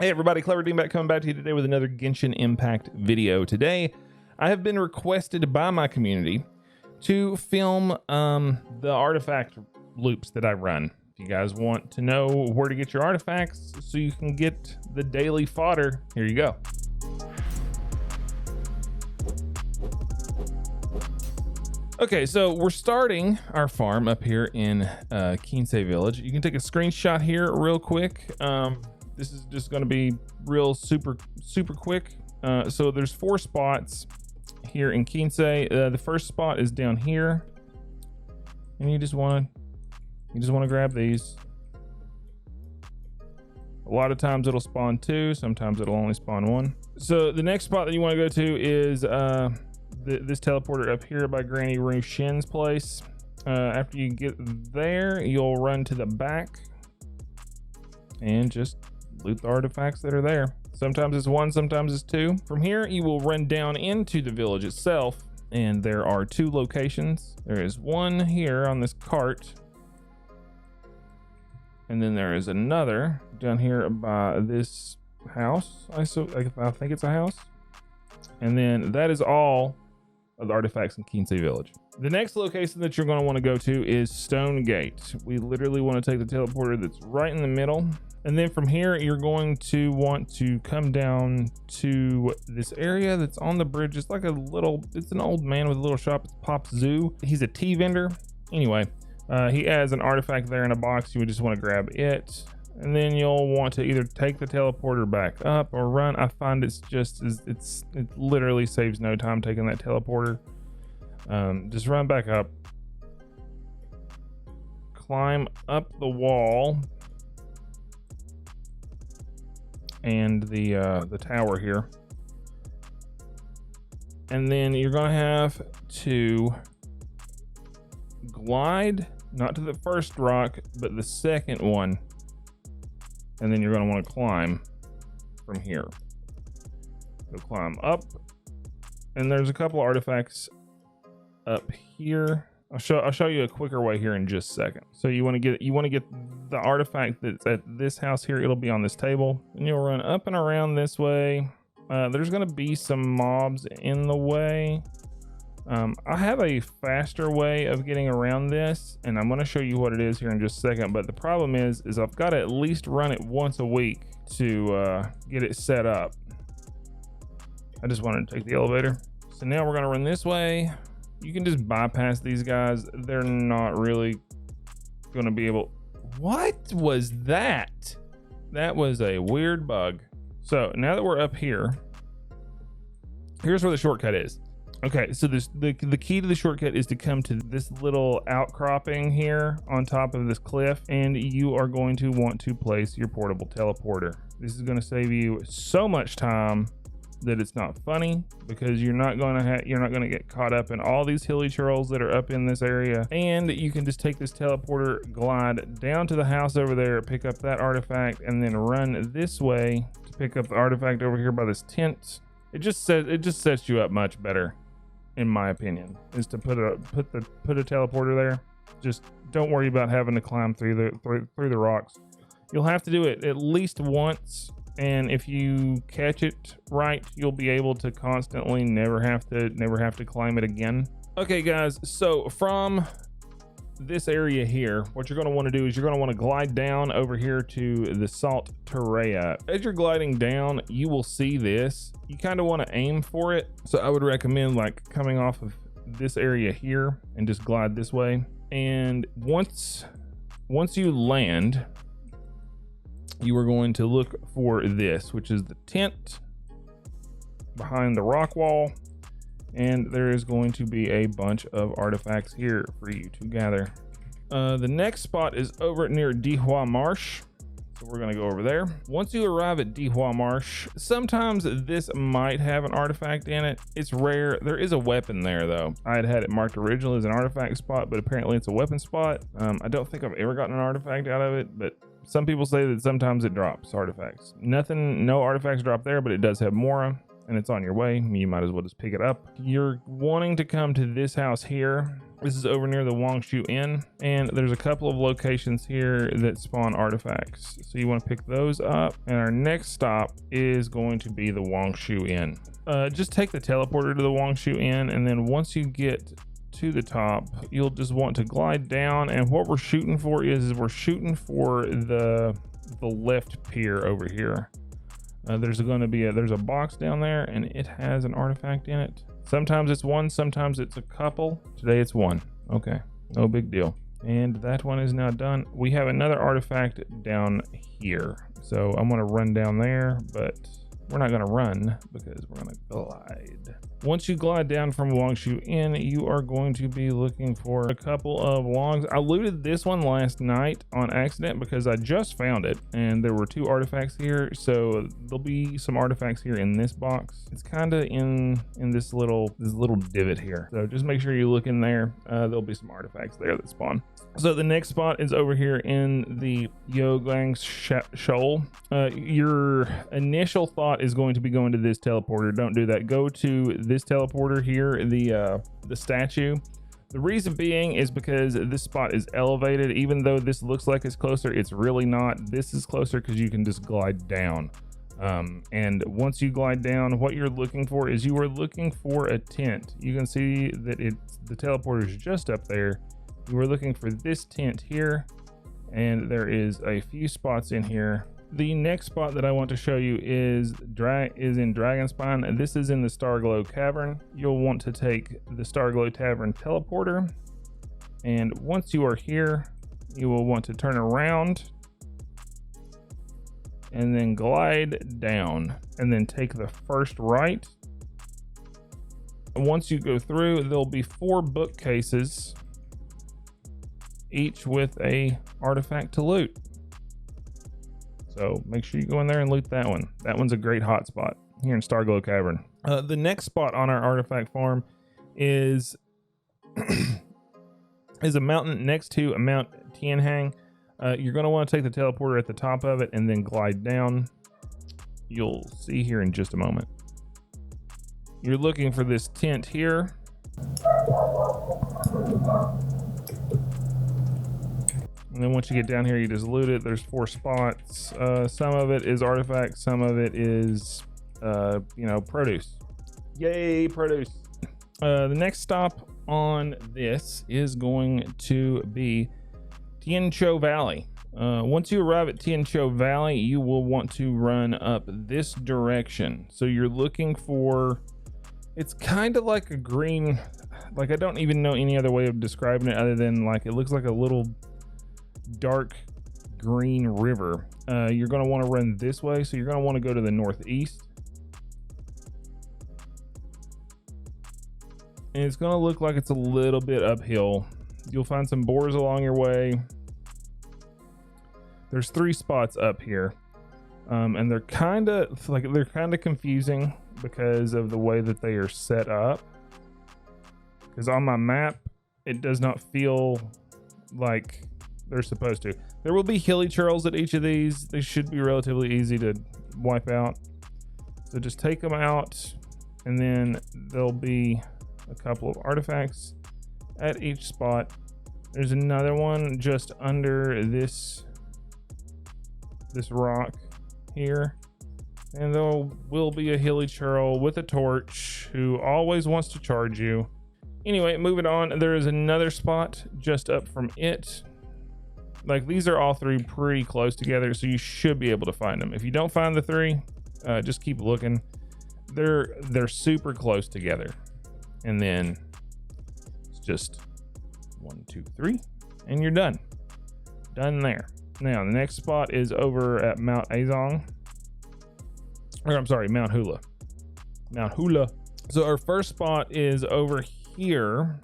Hey everybody, CleverDingbat coming back to you today with another Genshin Impact video. Today, I have been requested by my community to film the artifact loops that I run. If you guys want to know where to get your artifacts so you can get the daily fodder, here you go. Okay, so we're starting our farm up here in Kensei village. You can take a screenshot here real quick. This is just going to be real super quick. So there's 4 spots here in Kensei. The first spot is down here, and you just want to grab these. A lot of times it'll spawn 2, sometimes it'll only spawn 1. So the next spot that you want to go to is this teleporter up here by Granny Rushin's place. After you get there, you'll run to the back and just loot the artifacts that are there. Sometimes it's 1, sometimes it's 2. From here, you will run down into the village itself, and there are 2 locations. There is one here on this cart, and then there is another down here by this house. I think it's a house. And then that is all of the artifacts in Kensei village. The next location that you're going to want to go to is Stone Gate. We literally want to take the teleporter that's right in the middle. And then from here, you're going to want to come down to this area that's on the bridge. It's like it's an old man with a little shop. It's Pop Zoo. He's a tea vendor. Anyway, he has an artifact there in a box. You would just want to grab it. And then you'll want to either take the teleporter back up or run. I find it literally saves no time taking that teleporter. Just run back up, climb up the wall and the tower here, and then you're gonna have to glide not to the first rock but the second one, and then you're gonna want to climb from here. So climb up, and there's a couple artifacts up here. I'll show you a quicker way here in just a second. So you want to get the artifact that's at this house here. It'll be on this table, and you'll run up and around this way. There's going to be some mobs in the way. I have a faster way of getting around this, and I'm going to show you what it is here in just a second. But the problem is I've got to at least run it once a week to get it set up. I just wanted to take the elevator. So now we're going to run this way. You can just bypass these guys. They're not really going to be able... What was that? That was a weird bug. So now that we're up here, here's where the shortcut is. Okay, so the key to the shortcut is to come to this little outcropping here on top of this cliff, and you are going to want to place your portable teleporter. This is going to save you so much time that it's not funny, because you're not going to get caught up in all these hilly churls that are up in this area, and you can just take this teleporter, glide down to the house over there, pick up that artifact, and then run this way to pick up the artifact over here by this tent. It just sets you up much better, in my opinion, is to put a teleporter there. Just don't worry about having to climb through the rocks. You'll have to do it at least once, and if you catch it right, you'll be able to constantly never have to climb it again. Okay guys, so from this area here, what you're going to want to do is you're going to want to glide down over here to the Salt Terrea. As you're gliding down, you will see this. You kind of want to aim for it, so I would recommend like coming off of this area here and just glide this way. And once you land, you are going to look for this, which is the tent behind the rock wall, and there is going to be a bunch of artifacts here for you to gather. The next spot is over near Dihua Marsh, so we're going to go over there. Once you arrive at Dihua Marsh, sometimes this might have an artifact in it. It's rare. There is a weapon there though. I had it marked originally as an artifact spot, but apparently it's a weapon spot. I don't think I've ever gotten an artifact out of it, but some people say that sometimes it drops artifacts. No artifacts drop there, but it does have Mora. and it's on your way, you might as well just pick it up. You're wanting to come to this house here. This is over near the Wangshu Inn, and there's a couple of locations here that spawn artifacts. So you want to pick those up, and our next stop is going to be the Wangshu Inn. Just take the teleporter to the Wangshu Inn, and then once you get to the top, you'll just want to glide down, and what we're shooting for is we're shooting for the left pier over here. There's a box down there, and it has an artifact in it. Sometimes it's one, sometimes it's a couple. Today it's one. Okay, no big deal. And that one is now done. We have another artifact down here, so I'm gonna run down there, but we're not gonna run because we're gonna glide. Once you glide down from Wangshu Inn, you are going to be looking for a couple of logs. I looted this one last night on accident because I just found it, and there were 2 artifacts here. So there'll be some artifacts here in this box. It's kind of in this little divot here. So just make sure you look in there. There'll be some artifacts there that spawn. So the next spot is over here in the Yaoguang Shoal. Your initial thought is going to be going to this teleporter. Don't do that. Go to this teleporter here, the statue. The reason being is because this spot is elevated. Even though this looks like it's closer, it's really not. This is closer because you can just glide down. And once you glide down, what you're looking for is you are looking for a tent. You can see that the teleporter is just up there. You are looking for this tent here, and there is a few spots in here. The next spot that I want to show you is in Dragonspine, and this is in the Starglow Cavern. You'll want to take the Starglow Tavern teleporter, and once you are here, you will want to turn around and then glide down, and then take the first right. Once you go through, there'll be 4 bookcases, each with a artifact to loot. So make sure you go in there and loot that one. That one's a great hot spot here in Starglow Cavern. The next spot on our artifact farm is a mountain next to a Mount Tianqiu. You're going to want to take the teleporter at the top of it and then glide down. You'll see here in just a moment. You're looking for this tent here. And then once you get down here, you just loot it. There's 4 spots. Some of it is artifacts, some of it is, produce. Yay, produce. The next stop on this is going to be Tianqiu Valley. Once you arrive at Tianqiu Valley, you will want to run up this direction. So you're looking for, it's kind of like a green, like I don't even know any other way of describing it other than like it looks like a little dark green river. You're going to want to run this way, so you're going to want to go to the northeast, and it's going to look like it's a little bit uphill. You'll find some boars along your way. There's 3 spots up here, and they're kind of confusing because of the way that they are set up, because on my map it does not feel like they're supposed to. There will be hilly churls at each of these. They should be relatively easy to wipe out. So just take them out, and then there'll be a couple of artifacts at each spot. There's another one just under this rock here, and there will be a hilly churl with a torch who always wants to charge you. Anyway, moving on, there is another spot just up from it. Like, these are all 3 pretty close together, so you should be able to find them. If you don't find the 3, just keep looking. They're super close together, and then it's just 1, 2, 3, and you're done there. Now the next spot is over at Mount Aocang, or I'm sorry, Mount Hula. So our first spot is over here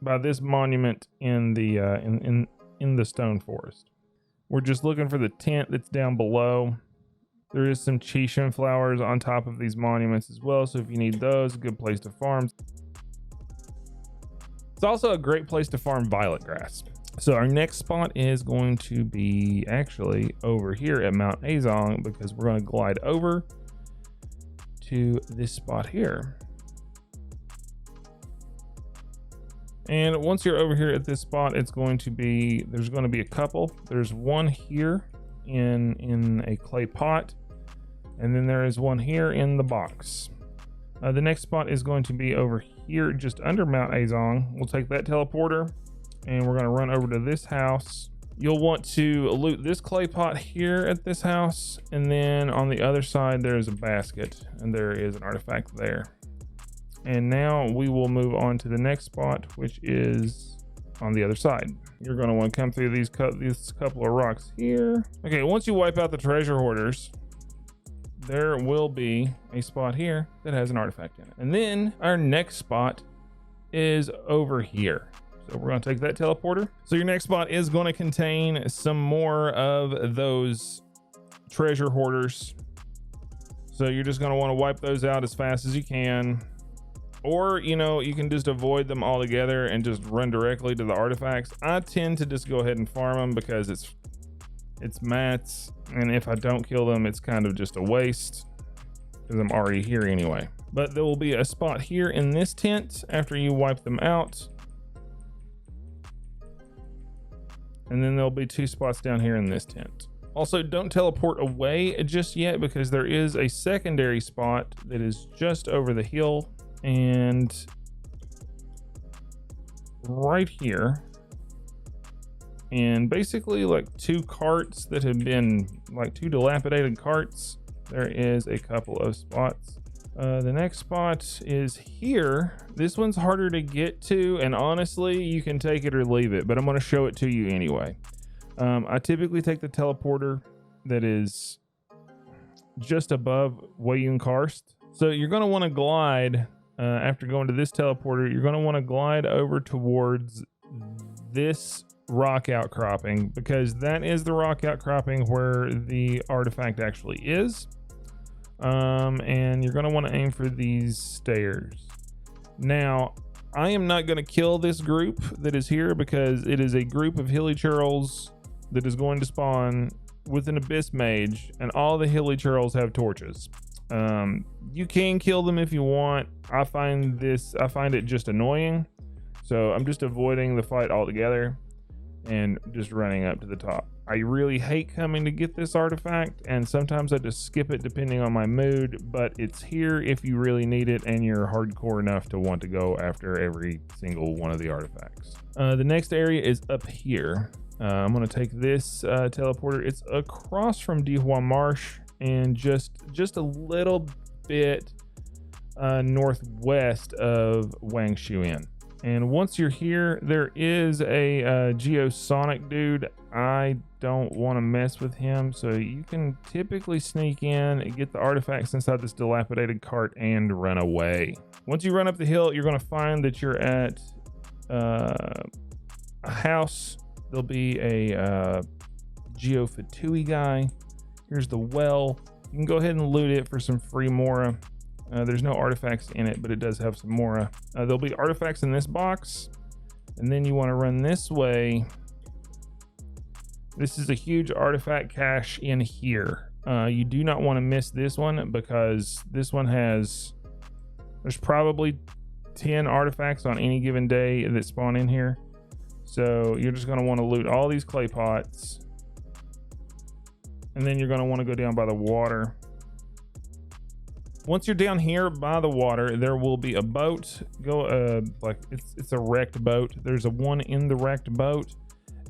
by this monument in the in the stone forest. We're just looking for the tent that's down below. There is some Qishan flowers on top of these monuments as well, so if you need those, a good place to farm. It's also a great place to farm violet grass. So our next spot is going to be actually over here at Mount Aocang, because we're going to glide over to this spot here. And once you're over here at this spot, it's going to be, there's going to be a couple. There's one here in a clay pot, and then there is one here in the box. The next spot is going to be over here just under Mount Aocang. We'll take that teleporter and we're going to run over to this house. You'll want to loot this clay pot here at this house, and then on the other side there's a basket and there is an artifact there. And now we will move on to the next spot, which is on the other side. You're going to want to come through these couple of rocks here. Okay, once you wipe out the treasure hoarders, there will be a spot here that has an artifact in it. And then our next spot is over here. So we're going to take that teleporter. So your next spot is going to contain some more of those treasure hoarders. So you're just going to want to wipe those out as fast as you can. Or, you know, you can just avoid them altogether and just run directly to the artifacts. I tend to just go ahead and farm them because it's mats, and if I don't kill them, it's kind of just a waste because I'm already here anyway. But there will be a spot here in this tent after you wipe them out. And then there'll be 2 spots down here in this tent. Also, don't teleport away just yet because there is a secondary spot that is just over the hill. And right here, and basically like 2 carts that have been like 2 dilapidated carts, there is a couple of spots. The next spot is here. This one's harder to get to, and honestly you can take it or leave it, but I'm going to show it to you anyway. I typically take the teleporter that is just above Yaoguang Karst. So you're going to want to glide. After going to this teleporter, you're going to want to glide over towards this rock outcropping, because that is the rock outcropping where the artifact actually is. And you're going to want to aim for these stairs. Now, I am not going to kill this group that is here because it is a group of hilly churls that is going to spawn with an abyss mage, and all the hilly churls have torches. You can kill them if you want. I find it just annoying, so I'm just avoiding the fight altogether and just running up to the top. I really hate coming to get this artifact, and sometimes I just skip it depending on my mood, but it's here if you really need it and you're hardcore enough to want to go after every single one of the artifacts. The next area is up here. I'm going to take this teleporter. It's across from Dihua Marsh and just a little bit northwest of Wangshu. And once you're here, there is a geosonic dude. I don't want to mess with him, so you can typically sneak in and get the artifacts inside this dilapidated cart and run away. Once you run up the hill, you're going to find that you're at a house. There'll be a Geofatui guy. Here's the well. You can go ahead and loot it for some free Mora. There's no artifacts in it, but it does have some Mora. There'll be artifacts in this box, and then you want to run this way. This is a huge artifact cache in here. You do not want to miss this one because this one there's probably 10 artifacts on any given day that spawn in here. So you're just going to want to loot all these clay pots. And then you're going to want to go down by the water. Once you're down here by the water, there will be a boat. It's a wrecked boat. There's one in the wrecked boat.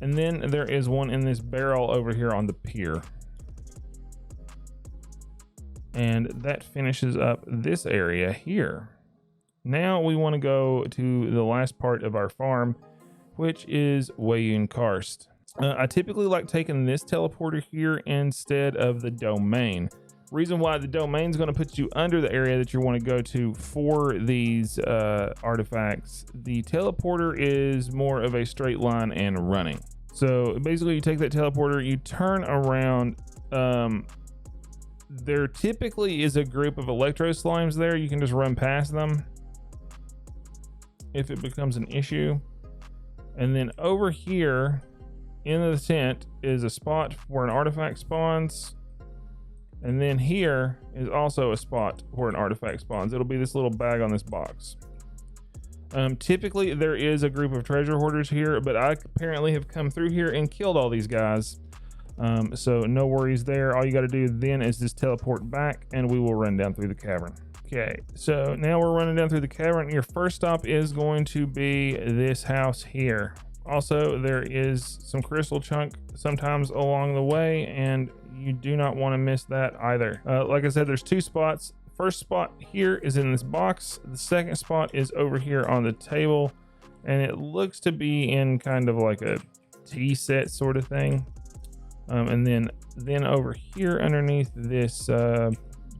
And then there is one in this barrel over here on the pier. And that finishes up this area here. Now we want to go to the last part of our farm, which is Yaoguang Karst. I typically like taking this teleporter here instead of the domain. Reason why the domain is going to put you under the area that you want to go to for these artifacts. The teleporter is more of a straight line and running. So basically you take that teleporter, you turn around. There typically is a group of electro slimes there. You can just run past them if it becomes an issue. And then over here in the tent is a spot where an artifact spawns. And then here is also a spot where an artifact spawns. It'll be this little bag on this box. Typically there is a group of treasure hoarders here, but I apparently have come through here and killed all these guys. So no worries there. All you got to do then is just teleport back and we will run down through the cavern. Okay, so now we're running down through the cavern. Your first stop is going to be this house here. Also, there is some crystal chunk sometimes along the way, and you do not want to miss that either. Like I said, there's 2 spots. First spot here is in this box. The second spot is over here on the table, and it looks to be in kind of like a tea set sort of thing. And then over here underneath this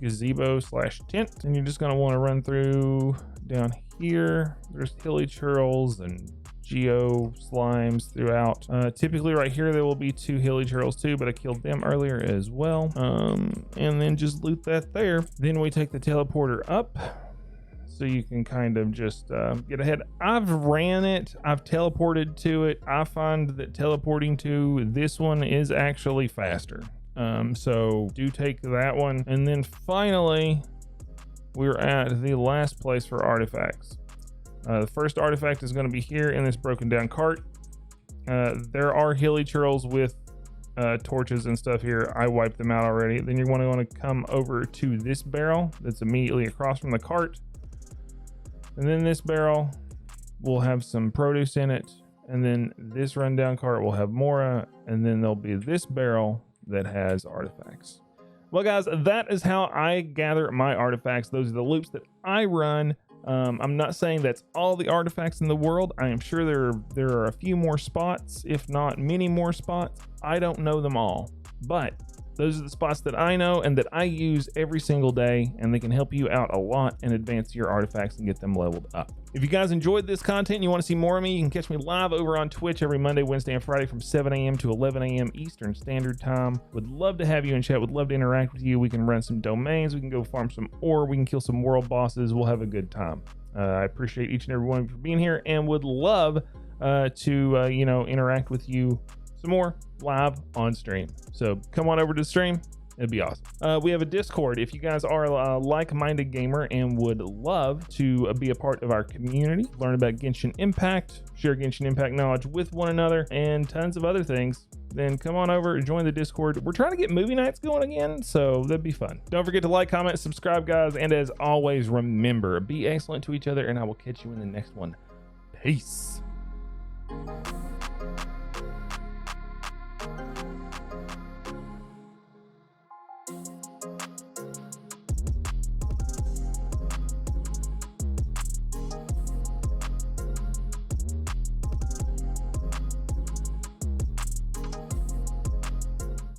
gazebo / tent, and you're just going to want to run through down here. There's hilly churls and geo slimes throughout. Typically right here there will be 2 hilly churls too, but I killed them earlier as well. And then just loot that there. Then we take the teleporter up so you can kind of just get ahead. I've ran it, I've teleported to it. I find that teleporting to this one is actually faster. So do take that one. And then finally we're at the last place for artifacts. The first artifact is going to be here in this broken down cart. There are hilly churls with torches and stuff here. I wiped them out already. Then you're going to want to come over to this barrel that's immediately across from the cart. And then this barrel will have some produce in it. And then this rundown cart will have more. And then there'll be this barrel that has artifacts. Well, guys, that is how I gather my artifacts. Those are the loops that I run. I'm not saying that's all the artifacts in the world. I am sure there are a few more spots, if not many more spots. I don't know them all, but those are the spots that I know and that I use every single day, and they can help you out a lot and advance your artifacts and get them leveled up. If you guys enjoyed this content and you want to see more of me, you can catch me live over on Twitch every Monday, Wednesday, and Friday from 7 a.m. to 11 a.m. Eastern Standard Time. Would love to have you in chat. Would love to interact with you. We can run some domains. We can go farm some ore. We can kill some world bosses. We'll have a good time. I appreciate each and every one of you for being here, and would love to interact with you some more live on stream. So come on over to the stream. It'd be awesome. We have a Discord. If you guys are a like-minded gamer and would love to be a part of our community, learn about Genshin Impact, share Genshin Impact knowledge with one another, and tons of other things, then come on over and join the Discord. We're trying to get movie nights going again, so that'd be fun. Don't forget to like, comment, subscribe, guys, and as always, remember, be excellent to each other, and I will catch you in the next one. Peace.